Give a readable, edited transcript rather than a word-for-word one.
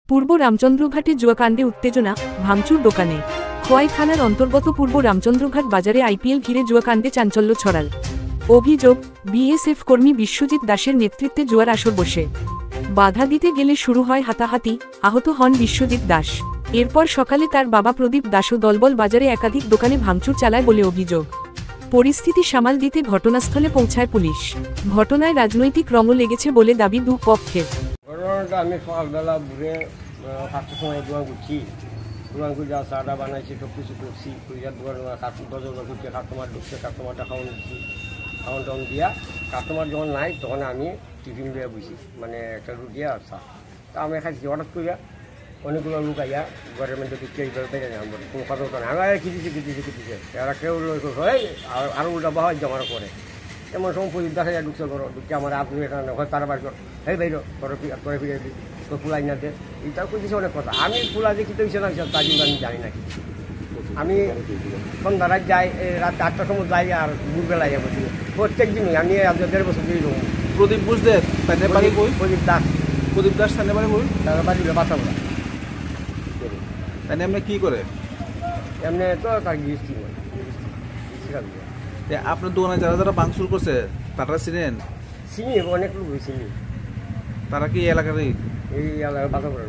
পূর্ব রামচন্দ্রঘাটে জুয়াকাণ্ডে উত্তেজনা, ভাঙচুর দোকানে। খোয়াই থানার অন্তর্গত পূর্ব রামচন্দ্রঘাট বাজারে আইপিএল ঘিরে জুয়াকাণ্ডে চাঞ্চল্য ছড়াল। অভিযোগ, বিএসএফ কর্মী বিশ্বজিৎ দাসের নেতৃত্বে জুয়ার আসর বসে। বাধা দিতে গেলে শুরু হয় হাতাহাতি, আহত হন বিশ্বজিৎ দাস। এরপর সকালে তার বাবা প্রদীপ দাসও দলবল বাজারে একাধিক দোকানে ভাঙচুর চালায় বলে অভিযোগ। পরিস্থিতি সামাল দিতে ঘটনাস্থলে পৌঁছায় পুলিশ। ঘটনায় রাজনৈতিক রঙও লেগেছে বলে দাবি দুপক্ষের। ঘটনাটা আমি সকালবেলা ঘুরে 5টার সময় দোকান করছি, দোকান করে যা চাটা বানাইছি সব কিছু করছি, পয়সার দোকান দরজা করছি, কাস্টমার ঢুকছে, কাস্টমারটা খাওয়ান দিচ্ছি, খাওয়ান টাউন দিয়া কাস্টমার যখন নাই তখন আমি টিফিন দিয়ে বুঝি, মানে একটা রুটি আর চা। তা আমি খাইছি, হঠাৎ করিয়া অনেকগুলো লোক আইয়া ঘরের মধ্যে ঢুকছে, এইভাবে পেয়ে যাই আমার কোনো কথা হতো না। আমি কিটিছে এরা কেউ আরও উল্টা বাহা জমার করে। এমন সময় প্রদীপ দেখা যায় ঢুকছে ঘর, ঢুকছে আমার আপনি এখানে হয় তারা বাড়ি এই বাইর করে ফিরে দিই তো ফুলাই না দে, এইটাও করতেছে অনেক কথা। আমি ফুলা যে কী হয়েছে না তা কিন্তু আমি জানি না। আমি সন্ধ্যা রাত যাই, রাত 8টার সময় যাই আর দুপুরবেলায় যাবো প্রত্যেক দিনই। আমি 1.5 বছর দিয়ে রকম। প্রদীপ বুঝতে প্রদীপ দাস। প্রদীপ দাস থানে বাড়ি বই, তারা বাড়ি বাচ্চাগুলা তাই এমনি কী করে? এমনি তো তার গৃহস্থী আপনার দোকানে যারা যারা ভাঙচুর করছে তারা চিনেন? চিনি, অনেক লোক চিনি। তারা কি এলাকারই? এই এলাকার বাচ্চাগুলা